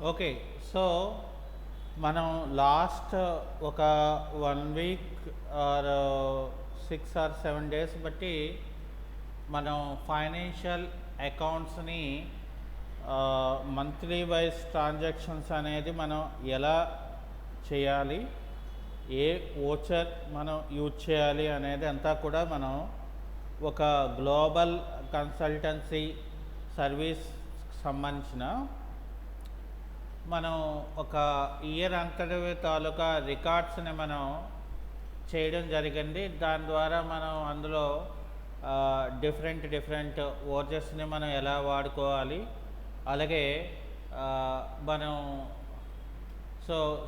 Okay. So, మనం last ఒక 1 week or 6 are 7 days బట్టి మనం ఫైనాన్షియల్ అకౌంట్స్‌ని మంత్లీ వైస్ ట్రాన్సాక్షన్స్ అనేది మనం ఎలా చేయాలి? ఏ వోచర్ మనం యూజ్ చేయాలి అనేది అంతా కూడా మనం ఒక గ్లోబల్ కన్సల్టెన్సీ సర్వీస్ సంబంధించిన మనం ఒక ఇయర్ అంతటి తాలూకా రికార్డ్స్ని మనం చేయడం జరిగింది. దాని ద్వారా మనం అందులో డిఫరెంట్ ఓచర్స్ని మనం ఎలా వాడుకోవాలి, అలాగే మనం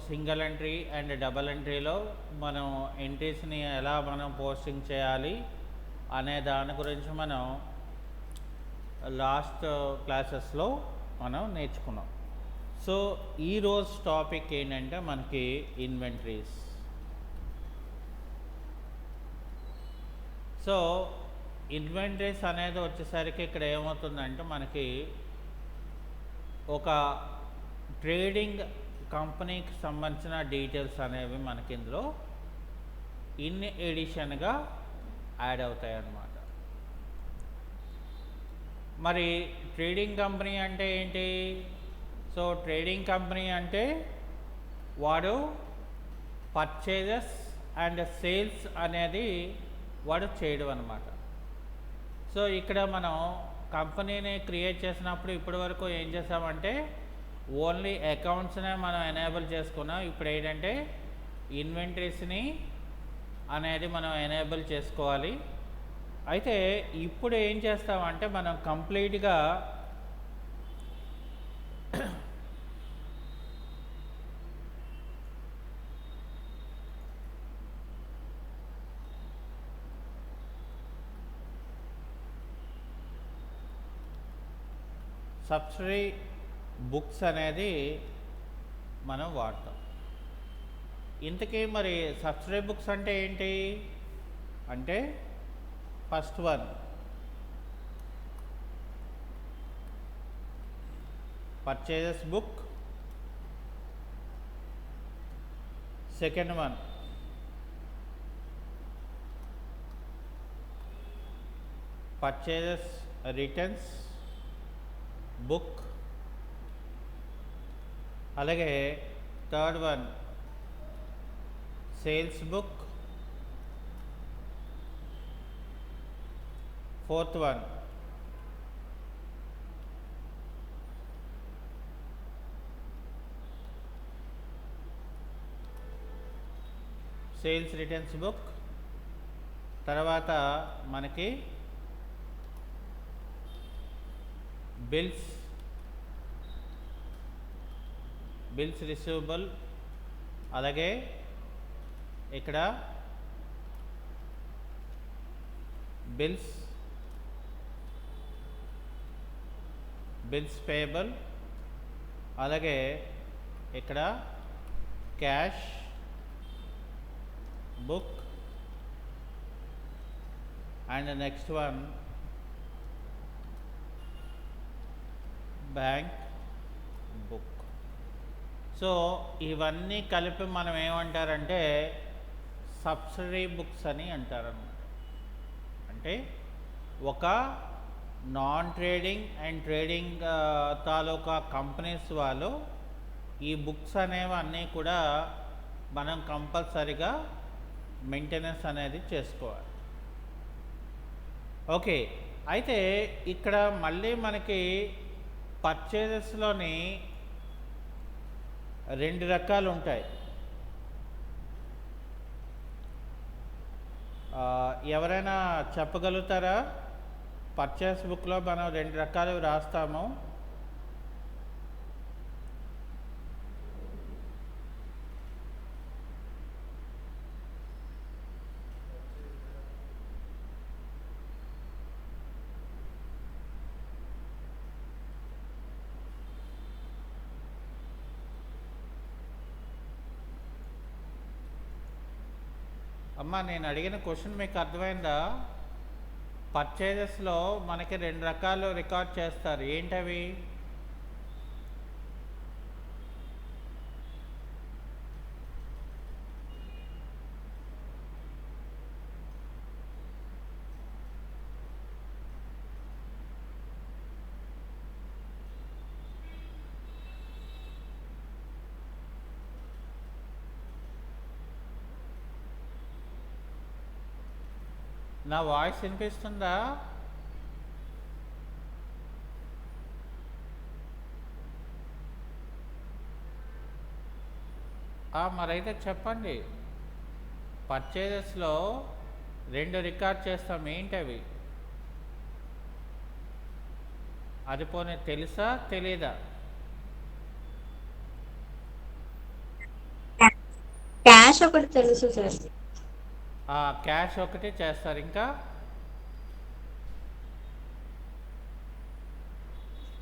సింగిల్ ఎంట్రీ అండ్ డబల్ ఎంట్రీలో మనం ఎంట్రీస్ని ఎలా మనం పోస్టింగ్ చేయాలి అనే దాని గురించి మనం లాస్ట్ క్లాసెస్లో మనం నేర్చుకున్నాం. సో ఈరోజు టాపిక్ ఏంటంటే మనకి ఇన్వెంటరీస్. సో ఇన్వెంటరీస్ అనేది వచ్చేసరికి ఇక్కడ ఏమవుతుందంటే మనకి ఒక ట్రేడింగ్ కంపెనీకి సంబంధించిన డీటెయిల్స్ అనేవి మనకి ఇందులో ఇన్ ఎడిషన్గా యాడ్ అవుతాయి అన్నమాట. మరి ట్రేడింగ్ కంపెనీ అంటే ఏంటి? సో ట్రేడింగ్ కంపెనీ అంటే వాడు పర్చేజెస్ అండ్ సేల్స్ అనేది వాడు చేయడం అన్నమాట. సో ఇక్కడ మనం కంపెనీని క్రియేట్ చేసినప్పుడు ఇప్పటి వరకు ఏం చేసామంటే ఓన్లీ అకౌంట్స్నే మనం ఎనేబుల్ చేసుకున్నాం. ఇప్పుడు ఏంటంటే ఇన్వెంటరీస్ని అనేది మనం ఎనేబుల్ చేసుకోవాలి. అయితే ఇప్పుడు ఏం చేస్తామంటే మనం కంప్లీట్గా సబ్సిడరీ బుక్స్ అనేది మనం వాడతాం. ఇంతకీ మరి సబ్సిడరీ బుక్స్ అంటే ఏంటి అంటే first one purchases book, second one purchases returns book, అలాగే third one sales book, fourth one sales returns book, తర్వాత మనకి బిల్స్ రిసీవబుల్, అలాగే ఇక్కడ బిల్స్ పేయబుల్, అలాగే ఇక్కడ cash book and next one bank book. So ఇవన్నీ కలిపి మనం ఏమంటారంటే సబ్సిడరీ బుక్స్ అని అంటారన్నమాట. అంటే ఒక non trading and trading taluka companies వాళ్ళు ఈ బుక్స్ అనేవి అన్నీ కూడా మనం కంపల్సరిగా మెయింటెనెన్స్ అనేది చేసుకోవాలి. ఓకే, అయితే ఇక్కడ మళ్ళీ మనకి పర్చేజెస్లోని రెండు రకాలు ఉంటాయి. ఎవరైనా చెప్పగలుగుతారా? పర్చేస్ బుక్లో మనం రెండు రకాలు రాస్తాము. అమ్మా, నేను అడిగిన క్వశ్చన్ మీకు అర్థమైందా? పర్చేజెస్లో మనకి రెండు రకాలు రికార్డ్ చేస్తారు. ఏంటవి? నా వాయిస్ వినిపిస్తుందా? మరైతే చెప్పండి. పర్చేజెస్లో 2 రికార్డ్ చేస్తాం, ఏంటవి? అది పోనీ తెలుసా తెలీదా? క్యాష్ ఒకటి తెలుసు సార్. క్యాష్ ఒకటి చేస్తారు, ఇంకా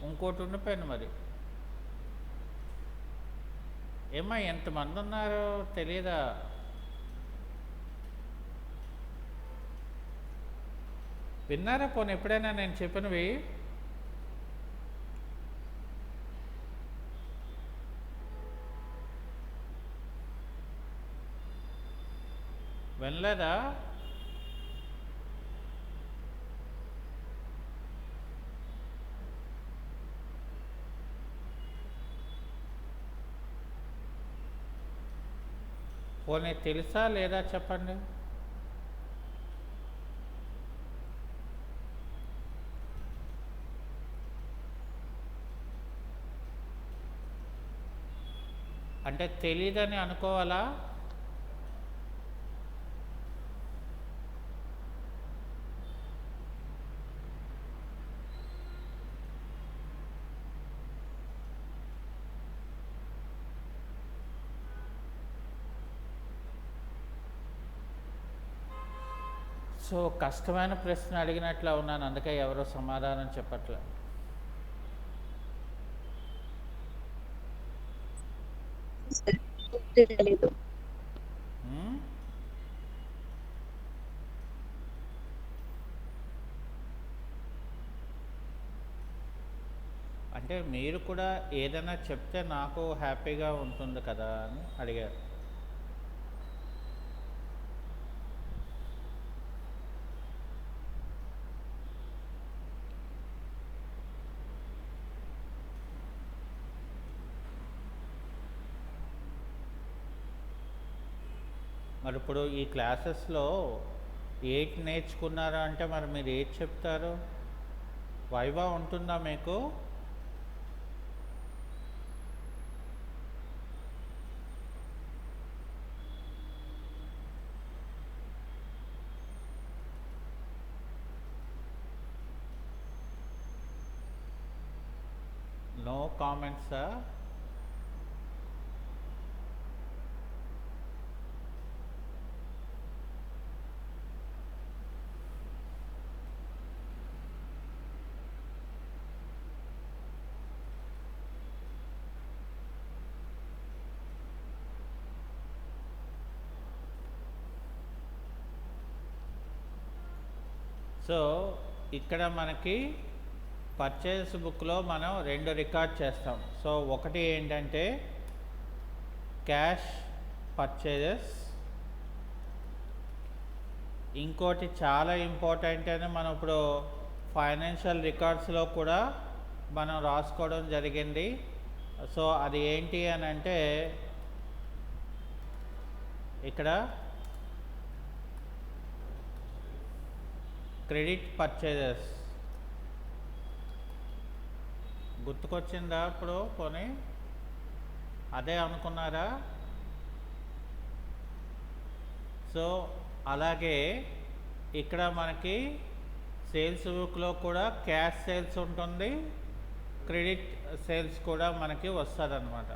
ఇంకోటి ఉండిపోయింది మరి. ఏమ్మా ఎంతమంది ఉన్నారో తెలీదా? విన్నారా పోనీ ఎప్పుడైనా నేను చెప్పినవి? వినలేదా? పోనీ తెలుసా లేదా చెప్పండి. అంటే తెలీదని అనుకోవాలా? సో కష్టమైన ప్రశ్న అడిగినట్లు ఉన్నాను, అందుకే ఎవరో సమాధానం చెప్పట్లే. తెలీదు. ఉమ్? అంటే మీరు కూడా ఏదైనా చెప్తే నాకు హ్యాపీగా ఉంటుంది కదా అని అడిగారు. మరి ఇప్పుడు ఈ క్లాసెస్లో 8 నేర్చుకున్నారా అంటే మరి మీరు ఏది చెప్తారు? వైవా ఉంటుందా మీకు? నో కామెంట్సా? సో ఇక్కడ మనకి పర్చేస్ బుక్లో మనం 2 రికార్డ్ చేస్తాం. సో ఒకటి ఏంటంటే క్యాష్ పర్చేజెస్, ఇంకోటి చాలా ఇంపార్టెంట్ అని మనం ఇప్పుడు ఫైనాన్షియల్ రికార్డ్స్లో కూడా మనం రాసుకోవడం జరిగింది. సో అది ఏంటి అని అంటే ఇక్కడ క్రెడిట్ పర్చేజెస్. గుర్తుకొచ్చిందా ఇప్పుడు? పోనీ అదే అనుకున్నారా? సో అలాగే ఇక్కడ మనకి సేల్స్ బుక్లో కూడా క్యాష్ సేల్స్ ఉంటుంది, క్రెడిట్ సేల్స్ కూడా మనకి వస్తుంది అన్నమాట.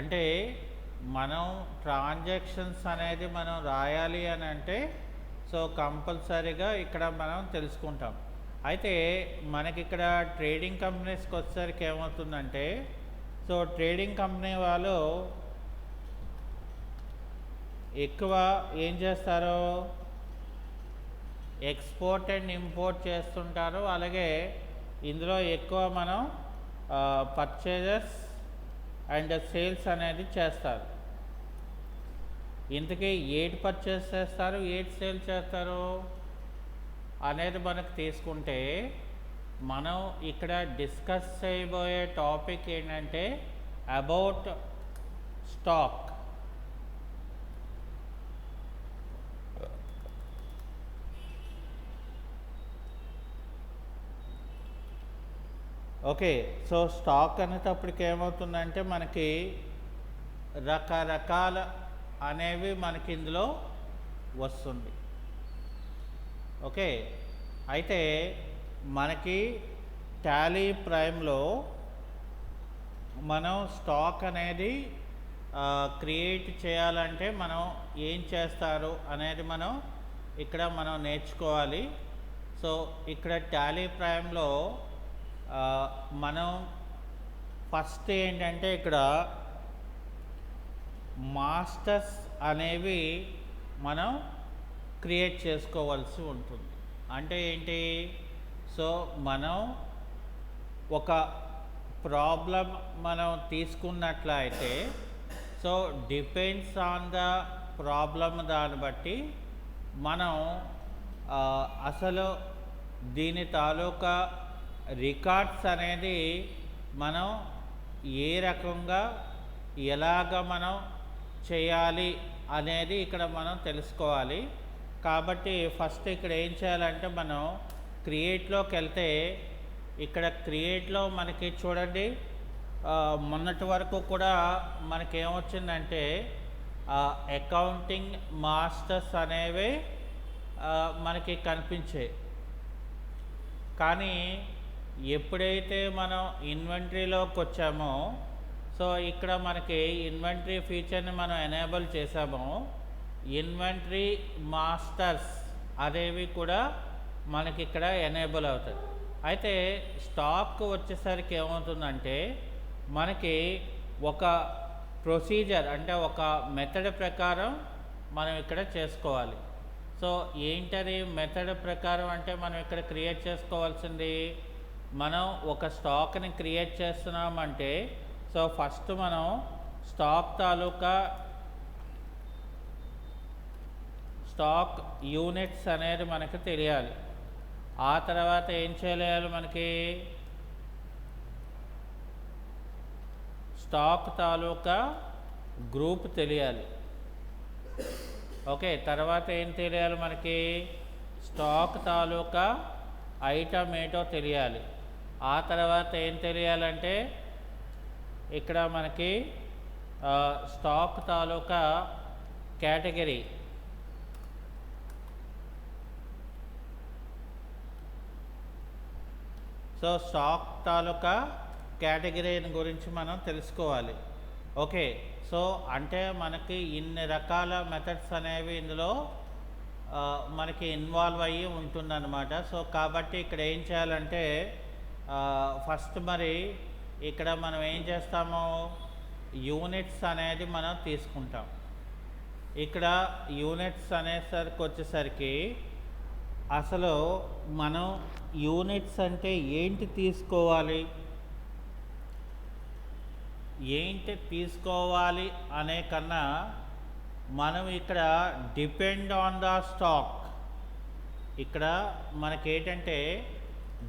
అంటే మనం ట్రాన్సాక్షన్స్ అనేది మనం రాయాలి అని అంటే సో కంపల్సరీగా ఇక్కడ మనం తెలుసుకుంటాం. అయితే మనకి ఇక్కడ ట్రేడింగ్ కంపెనీస్కి వచ్చేసరికి ఏమవుతుందంటే సో ట్రేడింగ్ కంపెనీ వాళ్ళు ఎక్కువ ఏం చేస్తారు, ఎక్స్పోర్ట్ అండ్ ఇంపోర్ట్ చేస్తుంటారు. అలాగే ఇందులో ఎక్కువ మనం పర్చేజెస్ అండ్ సేల్స్ అనేది చేస్తారు. ఇంతకీ ఏటి పర్చేస్ చేస్తారు, ఏటి సేల్ చేస్తారు అనేది మనకు తీసుకుంటే మనం ఇక్కడ డిస్కస్ చేయబోయే టాపిక్ ఏంటంటే about stock. Okay. So stock అనేటప్పటికి ఏమవుతుందంటే మనకి రకరకాల అనేవి మనకి ఇందులో వస్తుంది. ఓకే. అయితే మనకి టాలీ ప్రైమ్లో మనం స్టాక్ అనేది క్రియేట్ చేయాలంటే మనం ఏం చేస్తారు అనేది మనం ఇక్కడ నేర్చుకోవాలి. సో ఇక్కడ టాలీ ప్రైమ్లో మనం ఫస్ట్ ఏంటంటే ఇక్కడ మాస్టర్స్ అనేవి మనం క్రియేట్ చేసుకోవాల్సి ఉంటుంది. అంటే ఏంటి? సో మనం ఒక ప్రాబ్లం మనం తీసుకున్నట్లయితే so depends on the problem దాన్ని బట్టి మనం అసలు దీని తాలూకా రికార్డ్స్ అనేది మనం ఏ రకంగా ఎలాగ మనం చేయాలి అనేది ఇక్కడ మనం తెలుసుకోవాలి. కాబట్టి ఫస్ట్ ఇక్కడ ఏం చేయాలంటే మనం క్రియేట్లోకి వెళ్తే ఇక్కడ క్రియేట్లో మనకి చూడండి మొన్నటి వరకు కూడా మనకేమొచ్చిందంటే అకౌంటింగ్ మాస్టర్స్ అనేవి మనకి కనిపించాయి. కానీ ఎప్పుడైతే మనం ఇన్వెంటరీలోకి వచ్చామో సో ఇక్కడ మనకి ఇన్వెంటరీ ఫీచర్ని మనం ఎనేబుల్ చేసామో ఇన్వెంటరీ మాస్టర్స్ అనేవి కూడా మనకి ఇక్కడ ఎనేబుల్ అవుతుంది. అయితే స్టాక్ వచ్చేసరికి ఏమవుతుందంటే మనకి ఒక ప్రొసీజర్ అంటే ఒక మెథడ్ ప్రకారం మనం ఇక్కడ చేసుకోవాలి. సో ఏంటది మెథడ్ ప్రకారం అంటే మనం ఇక్కడ క్రియేట్ చేసుకోవాల్సింది మనం ఒక స్టాక్ని క్రియేట్ చేస్తున్నామంటే సో ఫస్ట్ మనం స్టాక్ తాలూకా స్టాక్ యూనిట్స్ అనేది మనకి తెలియాలి. ఆ తర్వాత ఏం చేయాలి? మనకి స్టాక్ తాలూకా గ్రూప్ తెలియాలి. ఓకే. తర్వాత ఏం తెలియాలి? మనకి స్టాక్ తాలూకా ఐటమ్ ఏంటో తెలియాలి. ఆ తర్వాత ఏం తెలియాలంటే ఇక్కడ మనకి స్టాక్ తాలూకా కేటగిరీ సో స్టాక్ తాలూకా కేటగిరీని గురించి మనం తెలుసుకోవాలి. ఓకే. సో అంటే మనకి ఇన్ని రకాల మెథడ్స్ అనేవి ఇందులో మనకి ఇన్వాల్వ్ అయ్యి ఉంటుందన్నమాట. సో కాబట్టి ఇక్కడ ఏం చేయాలంటే ఫస్ట్ మరి ఇక్కడ మనం ఏం చేస్తాము యూనిట్స్ అనేది మనం తీసుకుంటాం. ఇక్కడ యూనిట్స్ అనేసరికి వచ్చేసరికి అసలు మనం యూనిట్స్ అంటే ఏంటి తీసుకోవాలి అనే కన్నా మనం ఇక్కడ డిపెండ్ ఆన్ ద స్టాక్ ఇక్కడ మనకేంటంటే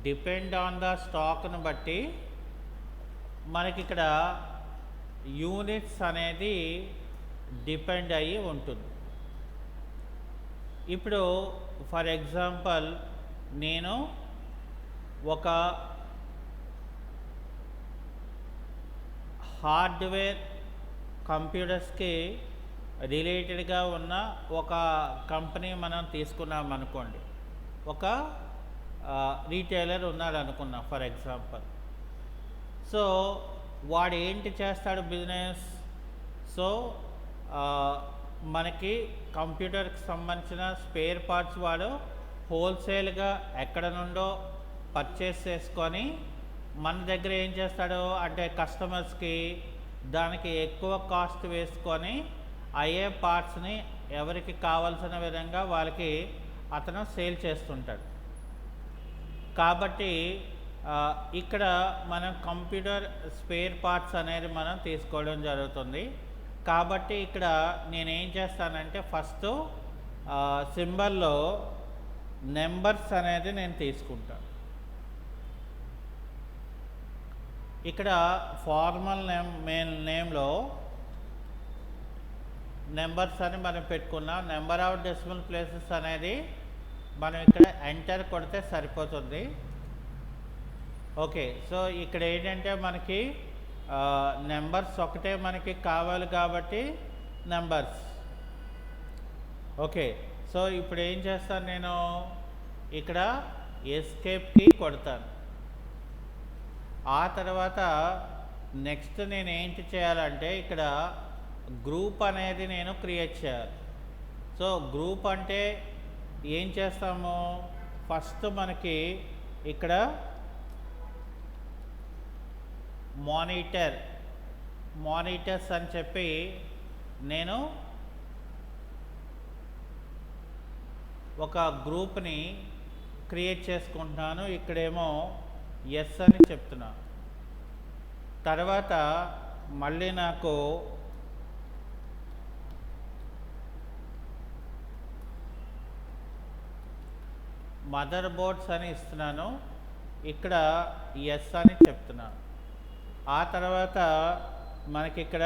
డిపెండ్ ఆన్ ద స్టాక్ను బట్టి మనకి ఇక్కడ యూనిట్స్ అనేది డిపెండ్ అయ్యి ఉంటుంది. ఇప్పుడు ఫర్ ఎగ్జాంపుల్ నేను ఒక హార్డ్వేర్ కంప్యూటర్స్కి రిలేటెడ్గా ఉన్న ఒక కంపెనీ మనం తీసుకున్నాం అనుకోండి. ఒక రీటైలర్ ఉన్నాడు అనుకున్నాం ఫర్ ఎగ్జాంపుల్. సో వాడు ఏంటి చేస్తాడు బిజినెస్? సో మనకి కంప్యూటర్కి సంబంధించిన స్పేర్ పార్ట్స్ వాడు హోల్సేల్గా ఎక్కడ నుండో పర్చేస్ చేసుకొని మన దగ్గర ఏం చేస్తాడు అంటే కస్టమర్స్కి దానికి ఎక్కువ కాస్ట్ వేసుకొని అయ్యే పార్ట్స్ని ఎవరికి కావాల్సిన విధంగా వాళ్ళకి అతను సేల్ చేస్తుంటాడు. కాబట్టి ఇక్కడ మనం కంప్యూటర్ స్పేర్ పార్ట్స్ అనేది మనం తీసుకోవడం జరుగుతుంది. కాబట్టి ఇక్కడ నేనేం చేస్తానంటే ఫస్ట్ సింబల్లో నెంబర్స్ అనేది నేను తీసుకుంటాను. ఇక్కడ ఫార్మల్ నేమ్లో నెంబర్స్ అని మనం పెట్టుకున్నాం. నెంబర్ ఆఫ్ డెసిమల్ ప్లేసెస్ అనేది మనం ఇక్కడ ఎంటర్ కొడితే సరిపోతుంది. ఓకే. సో ఇక్కడ ఏంటంటే మనకి నెంబర్స్ ఒకటే మనకి కావాలి కాబట్టి నెంబర్స్. ఓకే. సో ఇప్పుడు ఏం చేస్తాను నేను ఇక్కడ ఎస్కేప్కి కొడతాను. ఆ తర్వాత నెక్స్ట్ నేను ఏంటి చేయాలంటే ఇక్కడ గ్రూప్ అనేది నేను క్రియేట్ చేయాలి. సో గ్రూప్ అంటే ఏం చేస్తాము, ఫస్ట్ మనకి ఇక్కడ మానిటర్స్ అని చెప్పి నేను ఒక గ్రూప్ని క్రియేట్ చేసుకుంటున్నాను. ఇక్కడేమో ఎస్ అని చెప్తున్నా. తర్వాత మళ్ళీ నాకు మదర్ బోర్డ్స్ అని ఇస్తున్నాను. ఇక్కడ ఎస్ అని చెప్తున్నాను. ఆ తర్వాత మనకి ఇక్కడ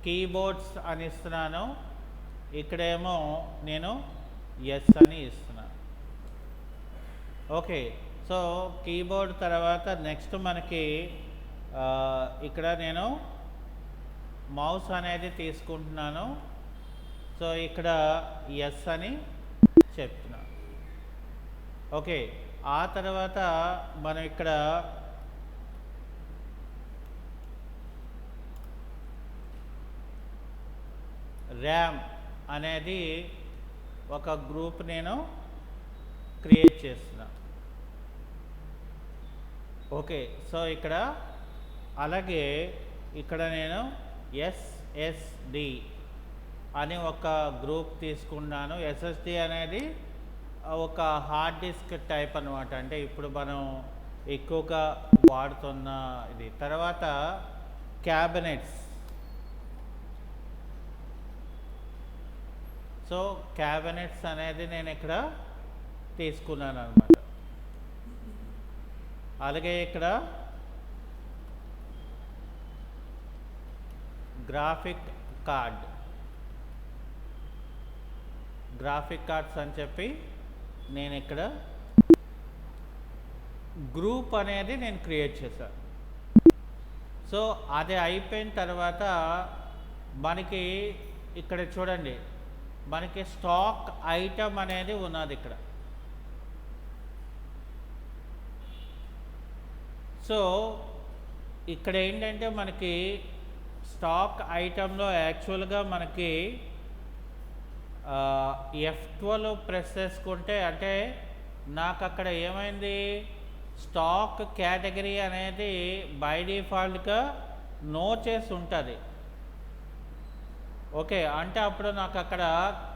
కీబోర్డ్స్ అని ఇస్తున్నాను. ఇక్కడేమో నేను ఎస్ అని ఇస్తున్నాను. ఓకే. సో కీబోర్డ్ తర్వాత నెక్స్ట్ మనకి ఇక్కడ నేను మౌస్ అనేది తీసుకుంటున్నాను. సో ఇక్కడ ఎస్ అని చెప్తున్నాను. ఓకే. ఆ తర్వాత మనం ఇక్కడ ర్యామ్ అనేది ఒక గ్రూప్ నేను క్రియేట్ చేస్తున్నా. ఓకే. సో ఇక్కడ అలాగే ఇక్కడ నేను ఎస్ఎస్డి అని ఒక గ్రూప్ తీసుకున్నాను. ఎస్ఎస్డి అనేది ఒక హార్డ్ డిస్క్ టైప్ అనమాట. అంటే ఇప్పుడు మనం ఎక్కువగా వాడుతున్న ఇది. తర్వాత క్యాబినెట్స్. సో క్యాబినెట్స్ అనేది నేను ఇక్కడ తీసుకున్నాను అనమాట. అలాగే ఇక్కడ గ్రాఫిక్ కార్డ్స్ అని చెప్పి నేను ఇక్కడ గ్రూప్ అనేది నేను క్రియేట్ చేశాను. సో అది అయిపోయిన తర్వాత మనకి ఇక్కడ చూడండి, మనకి స్టాక్ ఐటమ్ అనేది ఉన్నది ఇక్కడ. సో ఇక్కడ ఏంటంటే మనకి స్టాక్ ఐటంలో యాక్చువల్గా మనకి F12 ప్రెస్ చేసుకుంటే అంటే నాకు అక్కడ ఏమైంది, స్టాక్ కేటగిరీ అనేది బై డిఫాల్ట్గా నో చేసి ఉంటుంది. ఓకే. అంటే అప్పుడు నాకు అక్కడ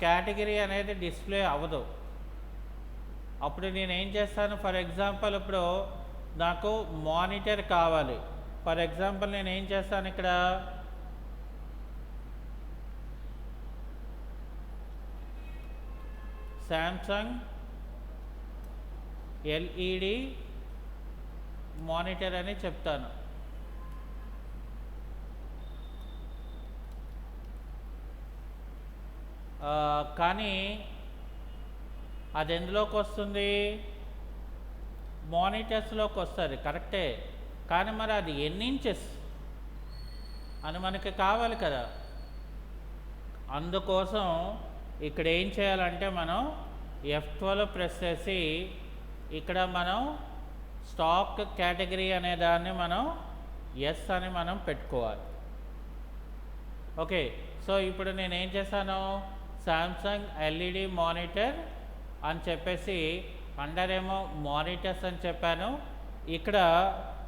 కేటగిరీ అనేది డిస్ప్లే అవ్వదు. అప్పుడు నేను ఏం చేస్తాను, ఫర్ ఎగ్జాంపుల్ ఇప్పుడు నాకు మానిటర్ కావాలి. ఫర్ ఎగ్జాంపుల్ నేను ఏం చేస్తాను, ఇక్కడ శాంసంగ్ ఎల్ఈడి మానిటర్ అని చెప్తాను. కానీ అది ఎందులోకి వస్తుంది, మానిటర్స్లోకి వస్తుంది కరెక్టే. కానీ మరి అది ఎన్ని ఇంచెస్ అని మనకి కావాలి కదా. అందుకోసం ఇక్కడ ఏం చేయాలంటే మనం F12 ప్రెస్ చేసి ఇక్కడ మనం స్టాక్ కేటగిరీ అనే దాన్ని మనం ఎస్ అని మనం పెట్టుకోవాలి. ఓకే. సో ఇప్పుడు నేను ఏం చేశాను, శాంసంగ్ ఎల్ఈడి మానిటర్ అని చెప్పేసి అండర్ ఏమో మానిటర్స్ అని చెప్పాను. ఇక్కడ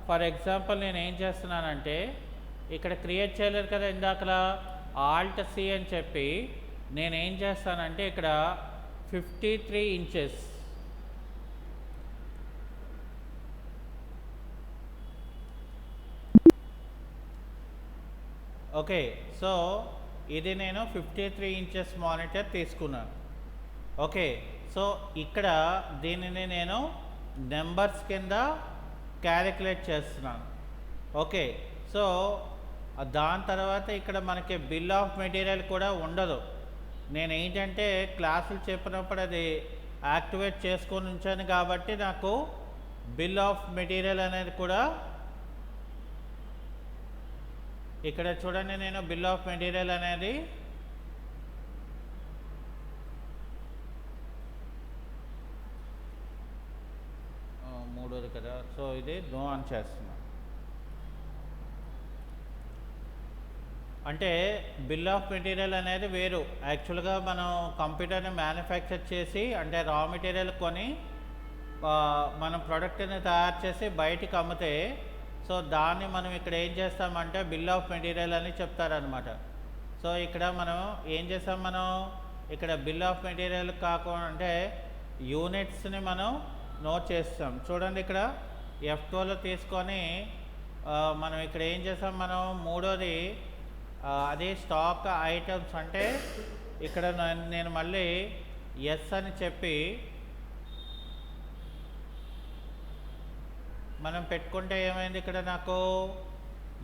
ఫర్ ఎగ్జాంపుల్ నేను ఏం చేస్తున్నానంటే ఇక్కడ క్రియేట్ చేయలేదు కదా ఇందాకలా, ఆల్ట్ సి అని చెప్పి నేనేం చేస్తానంటే ఇక్కడ 53 ఇంచెస్ ఓకే. సో ఇది నేను 53 ఇంచెస్ మానిటర్ తీసుకున్నాను. ఓకే. సో ఇక్కడ దీనిని నేను నెంబర్స్ కింద క్యాలిక్యులేట్ చేస్తున్నాను. ఓకే. సో దాని తర్వాత ఇక్కడ మనకి బిల్ ఆఫ్ మెటీరియల్ కూడా ఉండదు. నేను ఏంటంటే క్లాసులు చెప్పినప్పుడు అది యాక్టివేట్ చేసుకొని ఉంచాను కాబట్టి నాకు బిల్ ఆఫ్ మెటీరియల్ అనేది కూడా ఇక్కడ చూడండి, నేను బిల్ ఆఫ్ మెటీరియల్ అనేది మూడోది కదా, సో ఇది నో ఆన్ చేస్తున్నాను. అంటే బిల్ ఆఫ్ మెటీరియల్ అనేది వేరు. యాక్చువల్గా మనం కంప్యూటర్ని మ్యానుఫ్యాక్చర్ చేసి, అంటే రా మెటీరియల్ కొని మనం ప్రోడక్ట్ని తయారు చేసి బయటికి అమ్మితే, సో దాన్ని మనం ఇక్కడ ఏం చేస్తామంటే బిల్ ఆఫ్ మెటీరియల్ అని చెప్తారనమాట. సో ఇక్కడ మనం ఏం చేస్తాం, మనం ఇక్కడ బిల్ ఆఫ్ మెటీరియల్ కాకుండా అంటే యూనిట్స్ని మనం నోట్ చేస్తాం. చూడండి, ఇక్కడ F12 తీసుకొని మనం ఇక్కడ ఏం చేస్తాం, మనం మూడోది అది స్టాక్ ఐటమ్స్. అంటే ఇక్కడ నేను మళ్ళీ ఎస్ అని చెప్పి మనం పెట్టుకుంటే ఏమైంది, ఇక్కడ నాకు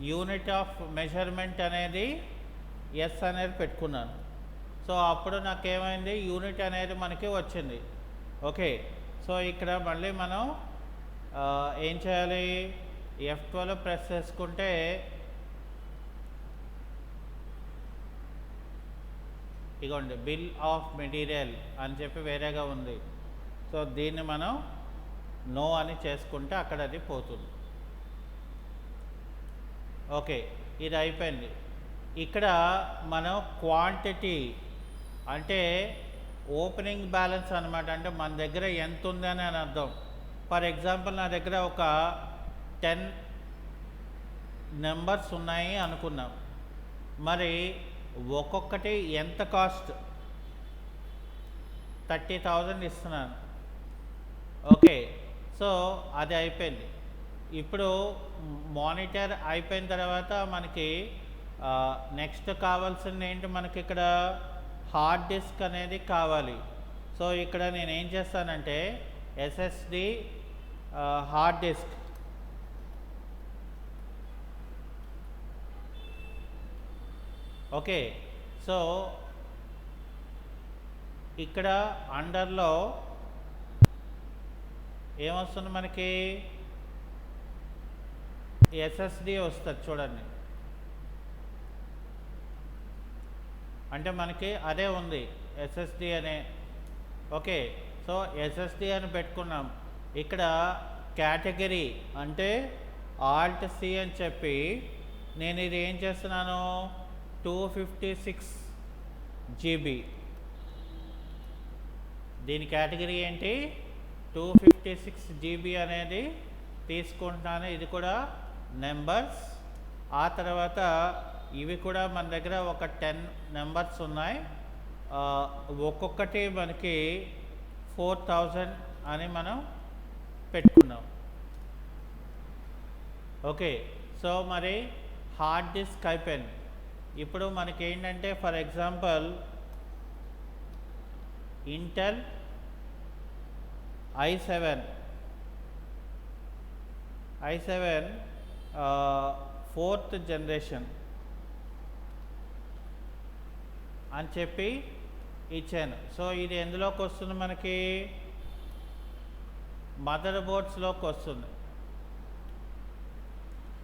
యూనిట్ ఆఫ్ మెజర్మెంట్ అనేది ఎస్ అనేది పెట్టుకున్నాను. సో అప్పుడు నాకేమైంది, యూనిట్ అనేది మనకి వచ్చింది. ఓకే, సో ఇక్కడ మళ్ళీ మనం ఏం చేయాలి, F12 ప్రెస్ చేసుకుంటే ఇగోండి బిల్ ఆఫ్ మెటీరియల్ అని చెప్పి వేరేగా ఉంది. సో దీన్ని మనం నో అని చేసుకుంటే అక్కడ అది పోతుంది. ఓకే, ఇది అయిపోయింది. ఇక్కడ మనం క్వాంటిటీ అంటే ఓపెనింగ్ బ్యాలెన్స్ అనమాట. అంటే మన దగ్గర ఎంత ఉందని అని అర్థం. ఫర్ ఎగ్జాంపుల్ నా దగ్గర ఒక 10 నెంబర్స్ ఉన్నాయి అనుకున్నాం. మరి ఒక్కొక్కటి ఎంత కాస్ట్, 30,000 ఇస్తున్నాను. ఓకే, సో అది అయిపోయింది. ఇప్పుడు మానిటర్ అయిపోయిన తర్వాత మనకి నెక్స్ట్ కావాల్సింది ఏంటి, మనకి ఇక్కడ హార్డ్ డిస్క్ అనేది కావాలి. సో ఇక్కడ నేను ఏం చేస్తానంటే SSD hard disk okay. So ఇక్కడ అండర్లో ఏమొస్తుంది, మనకి SSD వస్తుంది చూడండి. అంటే మనకి అదే ఉంది SSD అనే. ఓకే, సో SSD అని పెట్టుకున్నాం. ఇక్కడ కేటగిరీ అంటే Alt C అని చెప్పి నేను ఇది ఏం చేస్తున్నాను, 256 GB. దీని కేటగిరీ ఏంటి, 256 GB అనేది తీసుకుంటున్నాను. ఇది కూడా నెంబర్స్. ఆ తర్వాత ఇవి కూడా మన దగ్గర ఒక 10 నెంబర్స్ ఉన్నాయి. ఒక్కొక్కటి మనకి 4000 అని మనం పెట్టుకున్నాం. ఓకే, సో మరి హార్డ్ డిస్క్ అయిపోయింది. ఇప్పుడు మనకి ఏంటంటే for example Intel i7 4th generation అని చెప్పి ఇచ్చాను. సో ఇది ఎందులోకి వస్తుంది, మనకి మదర్ బోర్డ్స్లోకి వస్తుంది.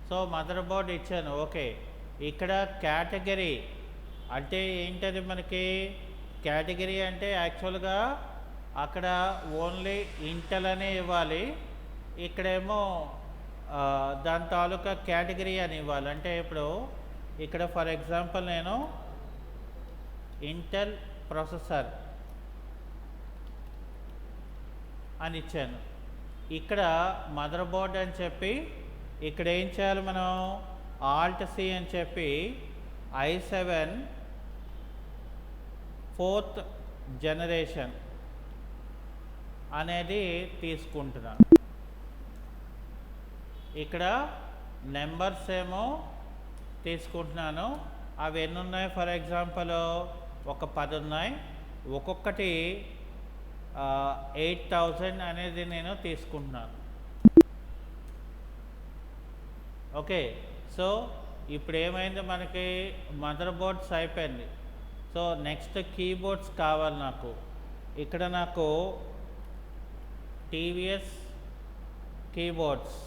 సో మదర్ బోర్డ్ ఇచ్చాను. ఓకే, ఇక్కడ కేటగిరీ అంటే ఏంటది, మనకి కేటగిరీ అంటే యాక్చువల్గా అక్కడ ఓన్లీ ఇంటెల్ అనే ఇవ్వాలి. ఇక్కడేమో దాని తాలూకా కేటగిరీ అని ఇవ్వాలి. అంటే ఇప్పుడు ఇక్కడ ఫర్ ఎగ్జాంపుల్ నేను ఇంటెల్ ప్రాసెసర్ అని ఇచ్చాను. ఇక్కడ మదర్ బోర్డ్ అని చెప్పి ఇక్కడ ఏం చేయాలి, మనం Alt C అని చెప్పి i7 4th జనరేషన్ అనేది తీసుకుంటున్నాను. ఇక్కడ నెంబర్స్ ఏమో తీసుకుంటున్నాను. అవి ఎన్ని ఉన్నాయి, ఫర్ ఎగ్జాంపుల్ ఒక 10 ఉన్నాయి. ఒక్కొక్కటి 8000 అనేది నేను తీసుకుంటున్నాను. ఓకే, సో ఇప్పుడు ఏమైంది, మనకి మదర్ బోర్డ్స్ అయిపోయింది. సో నెక్స్ట్ కీబోర్డ్స్ కావాలి నాకు. ఇక్కడ నాకు టీవీఎస్ కీబోర్డ్స్,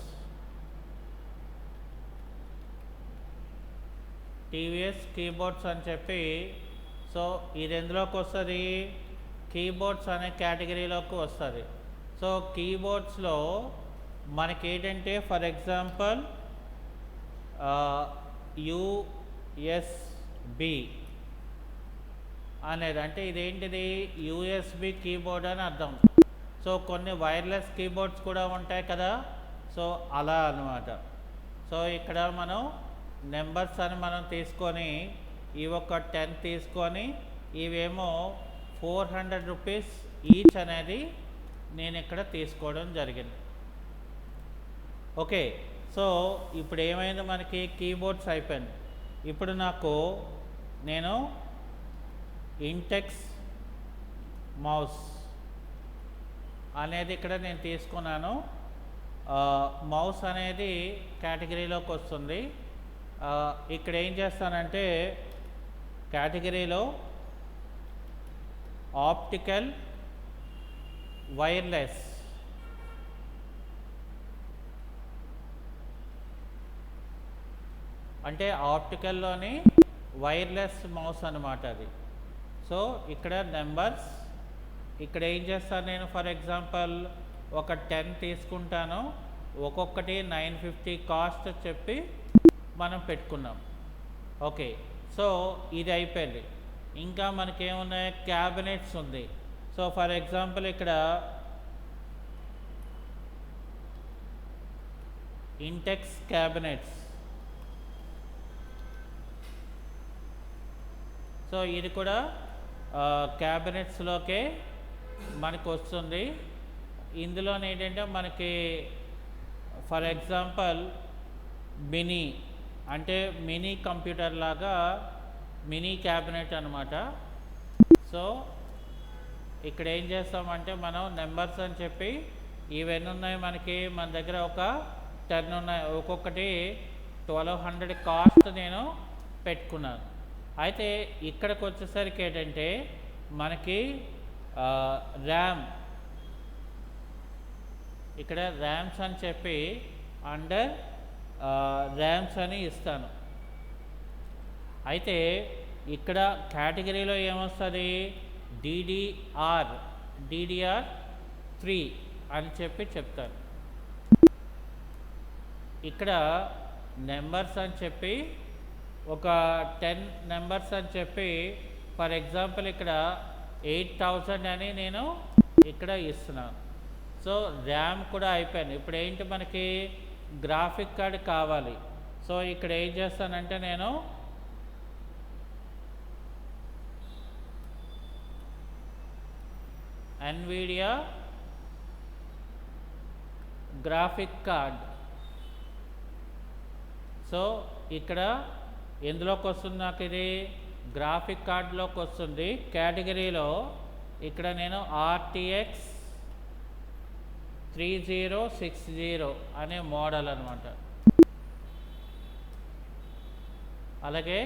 టీవీఎస్ కీబోర్డ్స్ అని చెప్పి, సో ఇది ఎందులోకి వస్తుంది, కీబోర్డ్స్ అనే కేటగిరీలోకి వస్తుంది. సో కీబోర్డ్స్లో మనకి ఏంటంటే ఫర్ ఎగ్జాంపుల్ యుఎస్బి అనేది, అంటే ఇదేంటిది యూఎస్బి కీబోర్డ్ అని అర్థం. సో కొన్ని వైర్లెస్ కీబోర్డ్స్ కూడా ఉంటాయి కదా, సో అలా అన్నమాట. సో ఇక్కడ మనం నెంబర్స్ అని మనం తీసుకొని ఇవి ఒక 10 తీసుకొని ఇవేమో 400 రూపీస్ ఈచ్ అనేది నేను ఇక్కడ తీసుకోవడం జరిగింది. ఓకే, సో ఇప్పుడు ఏమైంది, మనకి కీబోర్డ్స్ అయిపోయింది. ఇప్పుడు నేను ఇంటెక్స్ మౌస్ అనేది ఇక్కడ నేను తీసుకున్నాను. మౌస్ అనేది కేటగిరీలోకి వస్తుంది. ఇక్కడ ఏం చేస్తానంటే కేటగిరీలో ఆప్టికల్ వైర్లెస్, అంటే ఆప్టికల్లోని వైర్లెస్ మౌస్ అన్నమాట అది. సో ఇక్కడ నెంబర్స్, ఇక్కడ ఏం చేస్తాను నేను ఫర్ ఎగ్జాంపుల్ ఒక 10 తీసుకుంటాను, ఒక్కొక్కటి 950 కాస్ట్ చెప్పి మనం పెట్టుకున్నాం. ఓకే, సో ఇది అయిపోయింది. ఇంకా మనకేమున్నాయి, క్యాబినెట్స్ ఉంది. సో ఫర్ ఎగ్జాంపుల్ ఇక్కడ ఇంటెక్స్ క్యాబినెట్స్, సో ఇది కూడా క్యాబినెట్స్లోకే మనకు వస్తుంది. ఇందులో ఏంటంటే మనకి ఫర్ ఎగ్జాంపుల్ మినీ, అంటే మినీ కంప్యూటర్ లాగా మినీ క్యాబినెట్ అనమాట. సో ఇక్కడ ఏం చేస్తామంటే మనం నెంబర్స్ అని చెప్పి ఇవన్నీ ఉన్నాయి మనకి, మన దగ్గర ఒక 10 ఉన్నాయి, ఒక్కొక్కటి 1200 కాస్ట్ నేను పెట్టుకున్నాను. అయితే ఇక్కడికి వచ్చేసరికి ఏంటంటే మనకి ర్యామ్, ఇక్కడ ర్యామ్స్ అని చెప్పి అండర్ ర్యామ్స్ అని ఇస్తాను. అయితే ఇక్కడ కేటగిరీలో ఏమొస్తుంది, DDR3 అని చెప్పి చెప్తాను. ఇక్కడ నెంబర్స్ అని చెప్పి ఒక 10 నెంబర్స్ అని చెప్పి ఫర్ ఎగ్జాంపుల్ ఇక్కడ 8000 అని నేను ఇక్కడ ఇస్తున్నాను. సో ర్యామ్ కూడా అయిపోయింది. ఇప్పుడు ఏంటి, మనకి గ్రాఫిక్ కార్డ్ కావాలి. సో ఇక్కడ ఏం చేస్తానంటే నేను NVIDIA గ్రాఫిక్ కార్డ్, సో ఇక్కడ ఎందులోకి వస్తుంది, నాకు ఇది గ్రాఫిక్ కార్డులోకి వస్తుంది. కేటగిరీలో ఇక్కడ నేను RTX 3060 అనే మోడల్ అనమాట. అలాగే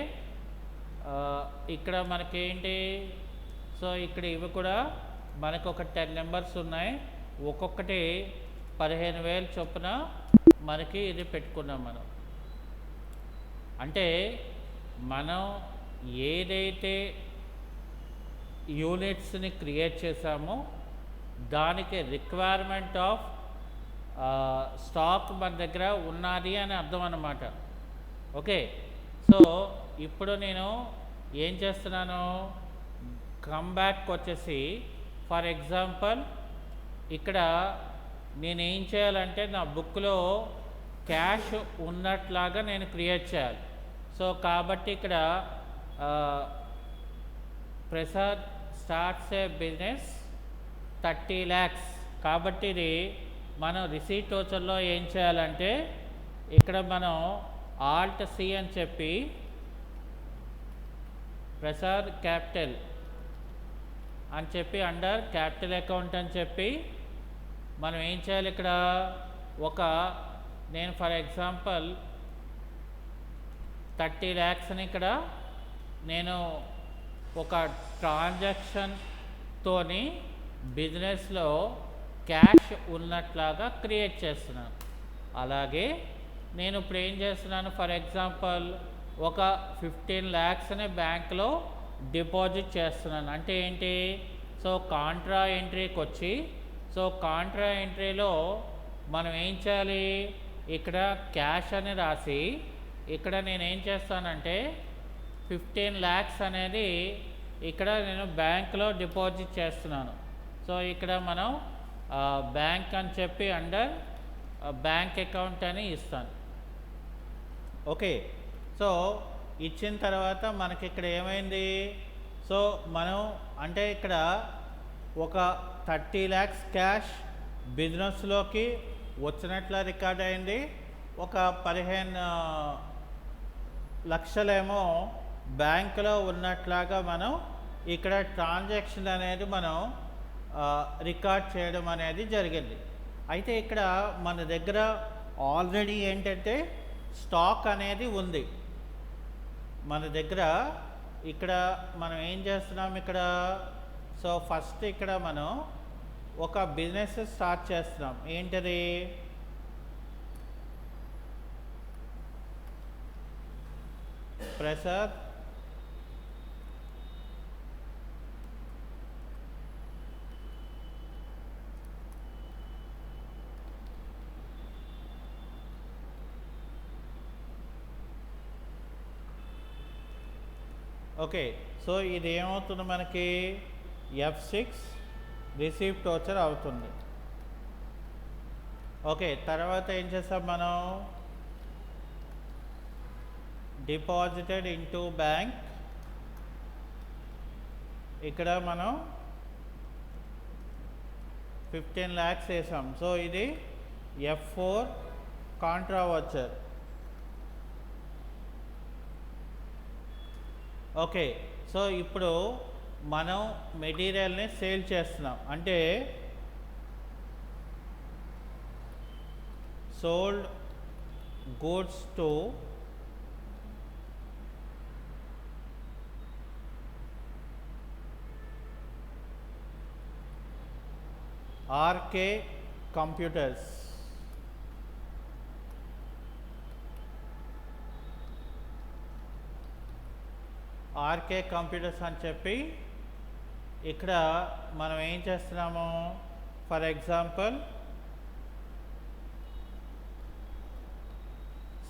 ఇక్కడ మనకేంటి, సో ఇక్కడ ఇవి కూడా మనకు ఒక 10 నెంబర్స్ ఉన్నాయి, ఒక్కొక్కటి 15,000 చొప్పున మనకి ఇది పెట్టుకున్నాం మనం. అంటే మనం ఏదైతే యూనిట్స్ని క్రియేట్ చేసామో దానికి రిక్వైర్మెంట్ ఆఫ్ స్టాక్ మన దగ్గర ఉన్నది అని అర్థం అన్నమాట. ఓకే, సో ఇప్పుడు నేను ఏం చేస్తున్నాను, కమ్బ్యాక్ వచ్చేసి ఫర్ ఎగ్జాంపుల్ ఇక్కడ నేను ఏం చేయాలంటే నా బుక్లో క్యాష్ ఉన్నట్లాగా నేను క్రియేట్ చేయాలి. సో కాబట్టి ఇక్కడ ప్రసాద్ స్టార్ట్స్ ఏ బిజినెస్ 30 lakhs, కాబట్టి ఇది మనం రిసీట్ వోచర్లో ఏం చేయాలంటే ఇక్కడ మనం Alt C అని చెప్పి ప్రసాద్ క్యాపిటల్ అని చెప్పి అండర్ క్యాపిటల్ అకౌంట్ అని చెప్పి మనం ఏం చేయాలి, ఇక్కడ ఒక నేను ఫర్ ఎగ్జాంపుల్ 30 lakhsని ఇక్కడ నేను ఒక ట్రాన్సాక్షన్తోని బిజినెస్లో క్యాష్ ఉన్నట్లాగా క్రియేట్ చేస్తున్నాను. అలాగే నేను ఇప్పుడు ఏం చేస్తున్నాను, ఫర్ ఎగ్జాంపుల్ ఒక 15 lakhsని బ్యాంక్లో డిపాజిట్ చేస్తున్నాను. అంటే ఏంటి, సో కాంట్రా ఎంట్రీకి వచ్చి, సో కాంట్రా ఎంట్రీలో మనం ఏం చేయాలి, ఇక్కడ క్యాష్ అని రాసి ఇక్కడ నేను ఏం చేస్తానంటే 15 lakhs అనేది ఇక్కడ నేను బ్యాంక్లో డిపాజిట్ చేస్తున్నాను. సో ఇక్కడ మనం బ్యాంక్ అని చెప్పి అండర్ బ్యాంక్ అకౌంట్ అని ఇస్తాను. ఓకే, సో ఇచ్చిన తర్వాత మనకి ఇక్కడ ఏమైంది, సో మనం అంటే ఇక్కడ ఒక 30 lakhs క్యాష్ బిజినెస్లోకి వచ్చినట్ల రికార్డ్ అయింది, ఒక 15 లక్షలేమో బ్యాంకులో ఉన్నట్లాగా మనం ఇక్కడ ట్రాన్సాక్షన్ అనేది మనం రికార్డ్ చేయడం అనేది జరిగింది. అయితే ఇక్కడ మన దగ్గర ఆల్రెడీ ఏంటంటే స్టాక్ అనేది ఉంది మన దగ్గర. ఇక్కడ మనం ఏం చేస్తున్నాం ఇక్కడ, సో ఫస్ట్ ఇక్కడ మనం ఒక బిజినెస్ స్టార్ట్ చేస్తున్నాం. ఏంటది, ప్రసాద్ ఓకే, సో ఇది ఏమవుతుంది మనకి F6 రిసీప్ట్ వోచర్ అవుతుంది. ఓకే, తర్వాత ఏం చేస్తాం మనం, డిపాజిటెడ్ ఇంటూ బ్యాంక్, ఇక్కడ మనం 15 lakhs వేసాం. సో ఇది F4 Contra voucher. Okay, so ఇప్పుడు మనం మెటీరియల్ని సేల్ చేస్తున్నాం. అంటే sold goods to RK computers. RK computers అని చెప్పి ఇక్కడ మనం ఏం చేస్తున్నాము, for example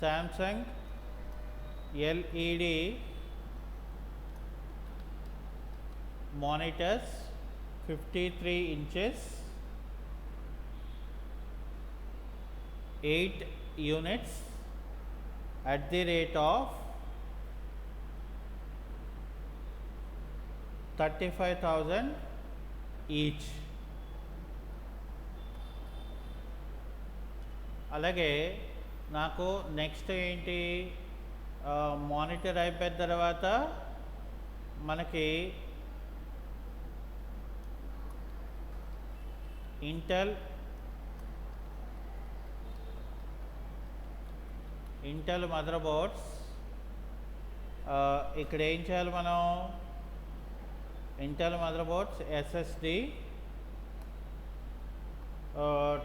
Samsung LED monitors 53 inches 8 units at the rate of 35,000 each. అలాగే నాకు నెక్స్ట్ ఏంటి, మానిటర్ అయిపోయిన తర్వాత మనకి ఇంటెల్ మదర్ బోర్డ్స్. ఇక్కడ ఏం చేయాలి మనం, Intel mother boards SSD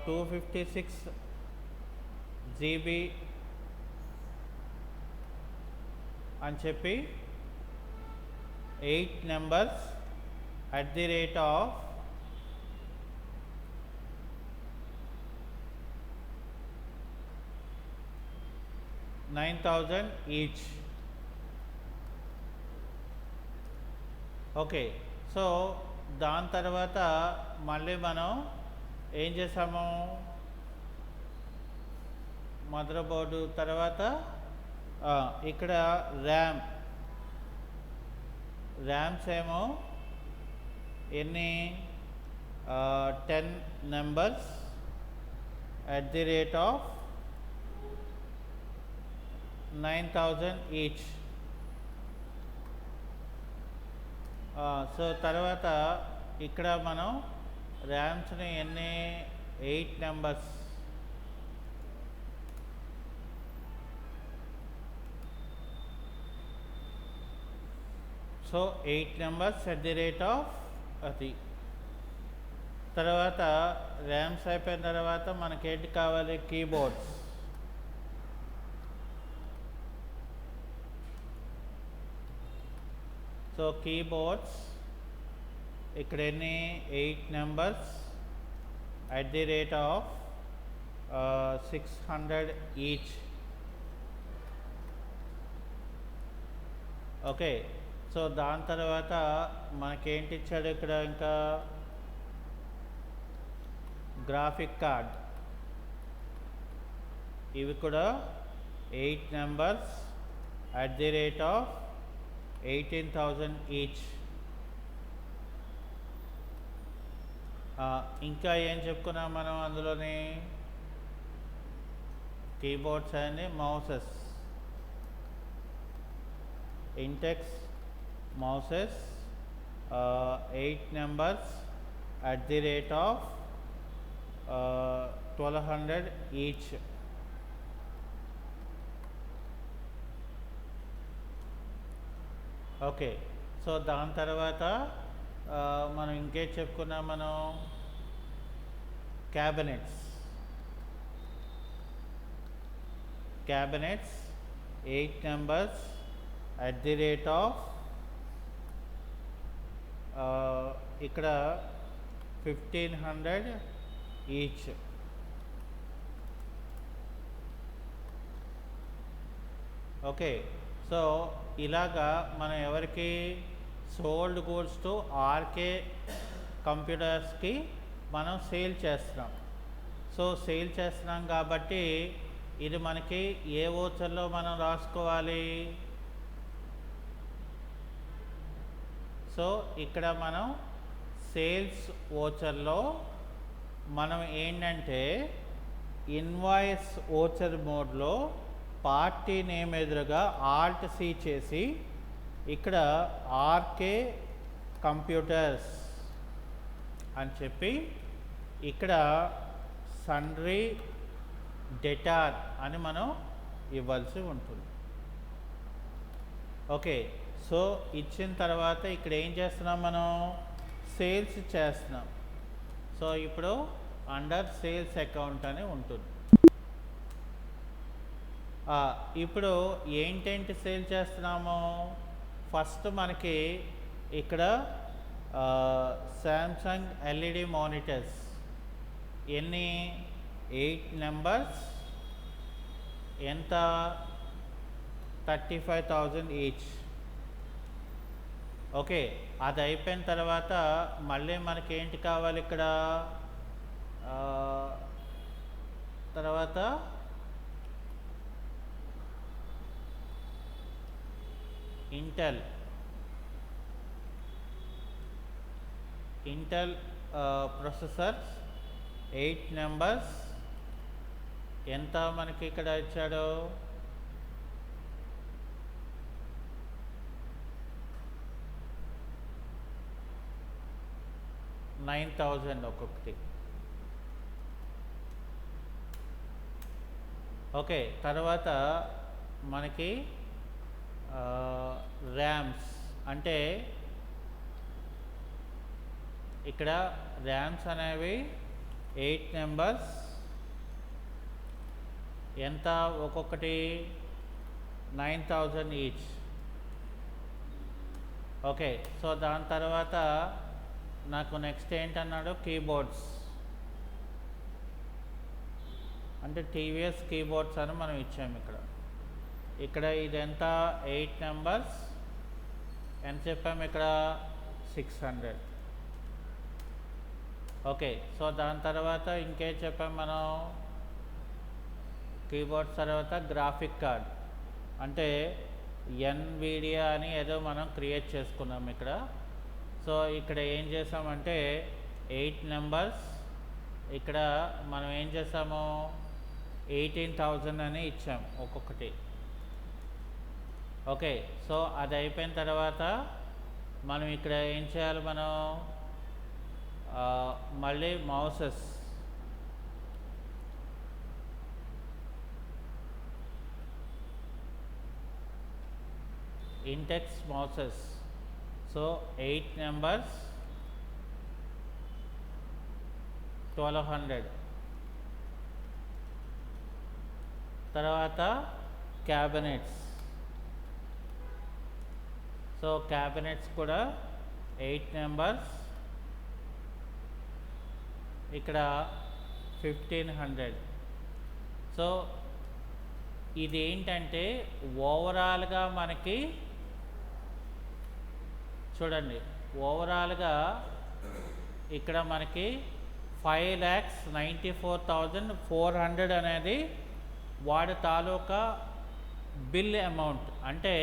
256 GB అని చెప్పి 8 numbers at the rate of 9,000 each. Okay, so దాని తర్వాత మళ్ళీ మనం ఏం చేసాము, మదర్ బోర్డు తర్వాత ఇక్కడ ర్యామ్స్ ఏమో ఎన్ని 10 numbers at the rate of 9,000 each. So తర్వాత ఇక్కడ మనం ర్యామ్స్ని ఎన్ని 8 numbers. So 8 numbers at the rate of అది. తర్వాత ర్యామ్స్ అయిపోయిన తర్వాత మనకేంటి కావాలి, కీబోర్డ్స్. సో కీబోర్డ్స్ ఇక్కడ ఎన్ని, 8 numbers at the rate of 600 each. Okay, so దాని తర్వాత మనకేంటి ఇచ్చాడు ఇక్కడ, ఇంకా గ్రాఫిక్ కార్డ్. ఇవి కూడా 8 numbers at the rate of 18,000 each. ఇంకా ఏం చెప్పుకున్నాం మనం అందులోని, keyboards and mouses. Intex mouses 8 numbers at the rate of 1200 each. Okay, so దాని తర్వాత మనం ఇంకేం చెప్పుకున్నాం మనం, cabinets. 8 numbers at the rate of ఇక్కడ 1500 ఈచ్. ఓకే, సో ఇలాగా మనం ఎవరికి, సోల్డ్ గూడ్స్ టు ఆర్కే కంప్యూటర్స్కి మనం సేల్ చేస్తున్నాం. సో సేల్ చేస్తున్నాం కాబట్టి ఇది మనకి ఏ ఓచర్లో మనం రాసుకోవాలి. సో ఇక్కడ మనం సేల్స్ ఓచర్లో మనం ఏంటంటే ఇన్వాయిస్ ఓచర్ మోడ్లో పార్టీ నేమ్ ఎదురుగా ఆల్ట్ సి చేసి ఇక్కడ ఆర్కే కంప్యూటర్స్ అని చెప్పి ఇక్కడ సండ్రీ డెటార్ అని మనం ఇవ్వాల్సి ఉంటుంది. ఓకే, సో ఇచ్చిన తర్వాత ఇక్కడ ఏం చేస్తున్నాం, మనం సేల్స్ చేస్తున్నాం. సో ఇప్పుడు అండర్ సేల్స్ అకౌంట్ అని ఉంటుంది. ఇప్పుడు ఏంటేంటి సేల్ చేస్తున్నాము, ఫస్ట్ మనకి ఇక్కడ శాంసంగ్ ఎల్ఈడి మానిటర్స్ ఎన్ని, 8 నెంబర్స్, ఎంత, 35,000 ఈచ్. ఓకే, అది అయిపోయిన తర్వాత మళ్ళీ మనకి ఏంటి కావాలి ఇక్కడ, తర్వాత ఇంటెల్ ప్రొసెసర్స్ 8 నెంబర్స్, ఎంత మనకి ఇక్కడ ఇచ్చాడు, 9,000 ఒక్కొక్కటి. ఓకే, తర్వాత మనకి ర్యామ్స్ అంటే ఇక్కడ ర్యామ్స్ అనేవి 8 నెంబర్స్, ఎంత ఒక్కొక్కటి, 9,000 ఈచ్. ఓకే, సో దాని తర్వాత నాకు నెక్స్ట్ ఏంటన్నాడు, కీబోర్డ్స్ అంటే టీవీఎస్ కీబోర్డ్స్ అని మనం ఇచ్చాము. ఇక్కడ ఇది ఎంత, 8 నెంబర్స్, ఎంత చెప్పాము ఇక్కడ, 600. ఓకే, సో దాని తర్వాత ఇంకేం చెప్పాం మనం, కీబోర్డ్స్ తర్వాత గ్రాఫిక్ కార్డ్ అంటే ఎన్విడియా అని ఏదో మనం క్రియేట్ చేసుకున్నాం ఇక్కడ. సో ఇక్కడ ఏం చేసామంటే 8 నెంబర్స్, ఇక్కడ మనం ఏం చేసాము, 18,000 అని ఇచ్చాం ఒక్కొక్కటి. ఓకే, సో అది అయిపోయిన తర్వాత మనం ఇక్కడ ఏం చేయాలి, మనం మళ్ళీ mouses Intex mouses. So 8 numbers 1200. తర్వాత క్యాబినెట్స్. సో క్యాబినెట్స్ కూడా 8 నెంబర్స్, ఇక్కడ 1500. సో ఇది ఏంటంటే ఓవరాల్గా మనకి చూడండి, ఓవరాల్గా ఇక్కడ మనకి 5,94,400 అనేది వాడి తాలూకా బిల్ అమౌంట్. అంటే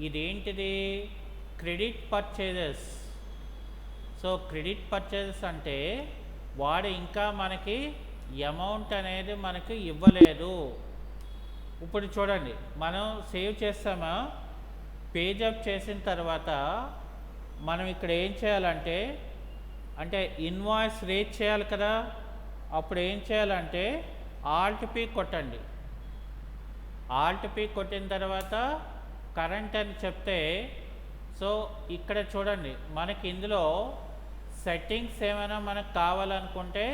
ఇదేంటిది? Credit purchases. So credit purchases అంటే వాడు ఇంకా మనకి అమౌంట్ అనేది మనకి ఇవ్వలేదు. ఇప్పుడు చూడండి, మనం సేవ్ చేస్తామా, పేజ్ అప్ చేసిన తర్వాత మనం ఇక్కడ ఏం చేయాలంటే, అంటే ఇన్వాయిస్ రేట్ చేయాలి కదా. అప్పుడు ఏం చేయాలంటే ఆల్ట్ పి కొట్టండి. ఆల్ట్ పి కొట్టిన తర్వాత కరెంట్ అని చెప్తే, సో ఇక్కడ చూడండి మనకి ఇందులో సెట్టింగ్స్ ఏమైనా మనకు కావాలనుకుంటే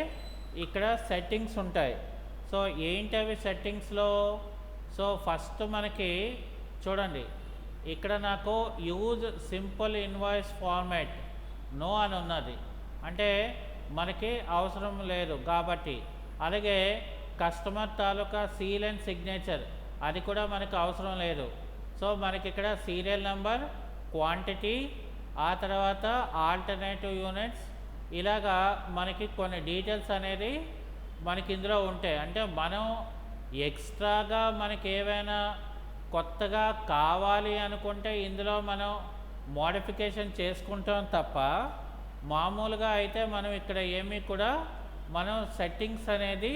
ఇక్కడ సెట్టింగ్స్ ఉంటాయి. సో ఏంటి అవి సెట్టింగ్స్లో? సో ఫస్ట్ మనకి చూడండి, ఇక్కడ నాకు use simple invoice format no అని ఉన్నది, అంటే మనకి అవసరం లేదు కాబట్టి. అలాగే కస్టమర్ తాలూకా సీల్ అండ్ సిగ్నేచర్, అది కూడా మనకు అవసరం లేదు. సో మనకి ఇక్కడ సీరియల్ నెంబర్, క్వాంటిటీ, ఆ తర్వాత ఆల్టర్నేటివ్ యూనిట్స్, ఇలాగా మనకి కొన్ని డీటెయిల్స్ అనేది మనకి ఇందులో ఉంటాయి. అంటే మనం ఎక్స్ట్రాగా మనకి ఏవైనా కొత్తగా కావాలి అనుకుంటే ఇందులో మనం మోడిఫికేషన్ చేసుకుంటాం తప్ప, మామూలుగా అయితే మనం ఇక్కడ ఏమీ కూడా మనం సెట్టింగ్స్ అనేది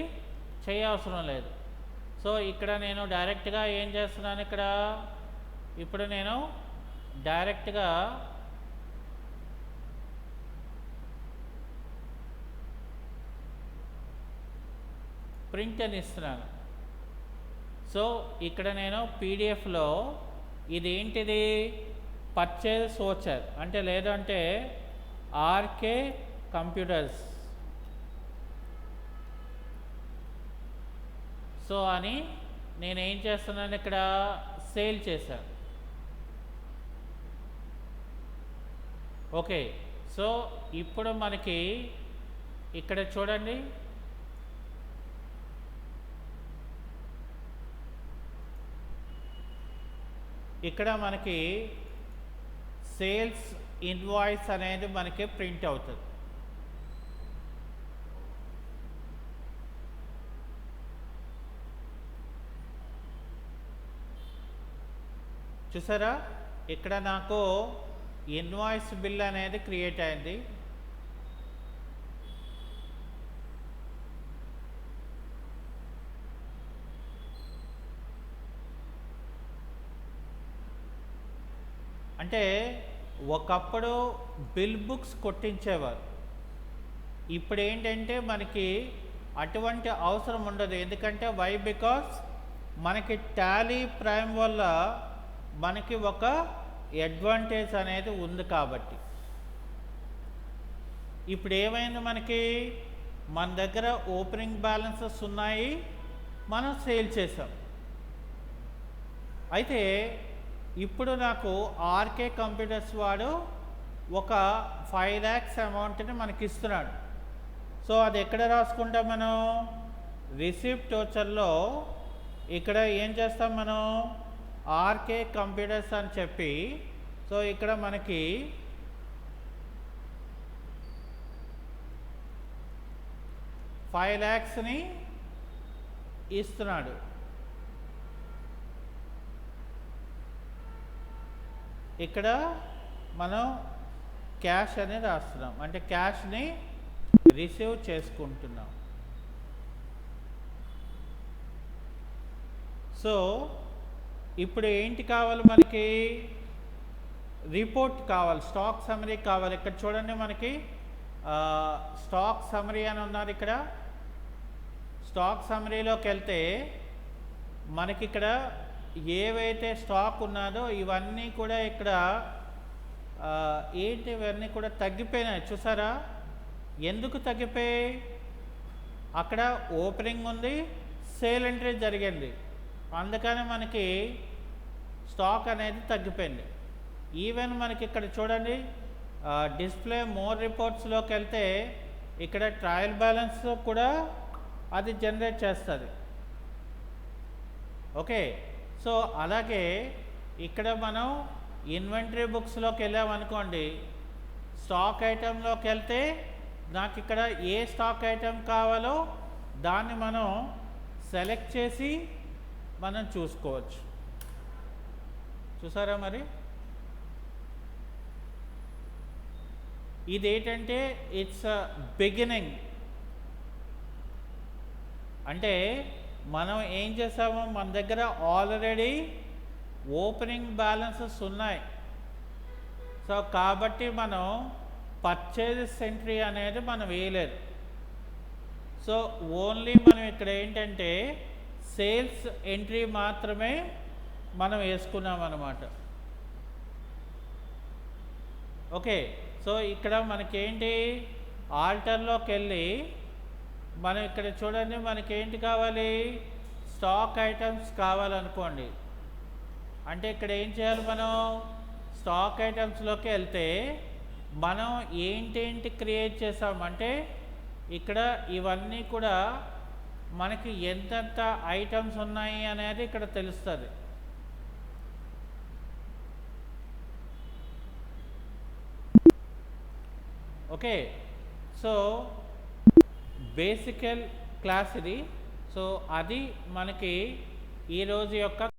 చేయవసరం లేదు. సో ఇక్కడ నేను డైరెక్ట్గా ఏం చేస్తున్నాను, ఇక్కడ ఇప్పుడు నేను డైరెక్ట్గా ప్రింట్ అని ఇస్తున్నాను. సో ఇక్కడ నేను పీడిఎఫ్లో ఇది ఏంటిది, పర్చేజ్ వోచర్ అంటే, లేదంటే ఆర్కే కంప్యూటర్స్ సో అని నేనేం చేస్తున్నాను, ఇక్కడ సేల్ చేశాను. ఓకే, సో ఇప్పుడు మనకి ఇక్కడ చూడండి, ఇక్కడ మనకి సేల్స్ ఇన్వాయిస్ అనేది మనకి ప్రింట్ అవుతుంది. చూసారా, ఇక్కడ నాకు ఇన్వాయిస్ బిల్ అనేది క్రియేట్ అయింది. అంటే ఒకప్పుడు బిల్ బుక్స్ కొట్టించేవారు, ఇప్పుడు ఏంటంటే మనకి అటువంటి అవసరం ఉండదు. ఎందుకంటే వై? బికాస్ మనకి టాలీ ప్రైమ్ వల్ల మనకి ఒక అడ్వాంటేజ్ అనేది ఉంది కాబట్టి. ఇప్పుడు ఏమైంది, మనకి మన దగ్గర ఓపెనింగ్ బ్యాలెన్సెస్ ఉన్నాయి, మనం సేల్ చేసాం. అయితే ఇప్పుడు నాకు ఆర్కే కంప్యూటర్స్ వాడు ఒక 5 lakhs అమౌంట్ని మనకి ఇస్తున్నాడు. సో అది ఎక్కడ రాసుకుంటాం మనం? రిసిప్ట్ వోచర్లో ఇక్కడ ఏం చేస్తాం మనం? ఆర్కే కంప్యూటర్స్ అని చెప్పి, సో ఇక్కడ మనకి $5 lakhs ఇస్తున్నాడు. ఇక్కడ మనం క్యాష్ అని రాస్తున్నాం, అంటే క్యాష్ని రిసీవ్ చేసుకుంటున్నాం. సో ఇప్పుడు ఏంటి కావాలి మనకి? రిపోర్ట్ కావాలి, స్టాక్ సమ్మరీ కావాలి. ఇక్కడ చూడండి, మనకి స్టాక్ సమ్మరీ అని ఉన్నారు. ఇక్కడ స్టాక్ సమ్మరీలోకి వెళ్తే మనకి ఇక్కడ ఏవైతే స్టాక్ ఉన్నదో ఇవన్నీ కూడా ఇక్కడ ఏంటి, ఇవన్నీ కూడా తగ్గిపోయినాయి. చూసారా, ఎందుకు తగ్గిపోయాయి? అక్కడ ఓపెనింగ్ ఉంది, సేల్ ఎంట్రీ జరిగింది, అందుకని మనకి స్టాక్ అనేది తగ్గిపోయింది. ఈవెన్ మనకి ఇక్కడ చూడండి డిస్ప్లే మోర్ రిపోర్ట్స్లోకి వెళ్తే ఇక్కడ ట్రయల్ బ్యాలెన్స్ కూడా అది జనరేట్ చేస్తుంది. ఓకే, సో అలాగే ఇక్కడ మనం ఇన్వెంటరీ బుక్స్లోకి వెళ్ళామనుకోండి, స్టాక్ ఐటెంలోకి వెళ్తే నాకు ఇక్కడ ఏ స్టాక్ ఐటెం కావాలో దాన్ని మనం సెలెక్ట్ చేసి మనం చూసుకోవచ్చు. చూసారా మరి? ఇదేంటంటే ఇట్స్ బిగినింగ్. అంటే మనం ఏం చేసాము, మన దగ్గర ఆల్రెడీ ఓపెనింగ్ బ్యాలెన్సెస్ ఉన్నాయి. సో కాబట్టి మనం పర్చేజెస్ ఎంట్రీ అనేది మనం వేయలేదు. సో ఓన్లీ మనం ఇక్కడ ఏంటంటే సేల్స్ ఎంట్రీ మాత్రమే మనం వేసుకున్నాం అన్నమాట. ఓకే, సో ఇక్కడ మనకేంటి ఆల్టర్లోకి వెళ్ళి మనం ఇక్కడ చూడండి, మనకేంటి కావాలి, స్టాక్ ఐటమ్స్ కావాలనుకోండి. అంటే ఇక్కడ ఏం చేయాలి, మనం స్టాక్ ఐటమ్స్లోకి వెళ్తే మనం ఏంటేంటి క్రియేట్ చేసామంటే ఇక్కడ ఇవన్నీ కూడా మనకి ఎంతెంత ఐటమ్స్ ఉన్నాయి అనేది ఇక్కడ తెలుస్తుంది. ఓకే, సో బేసికల్ క్లాస్ ఇది. సో అది మనకి ఈరోజు యొక్క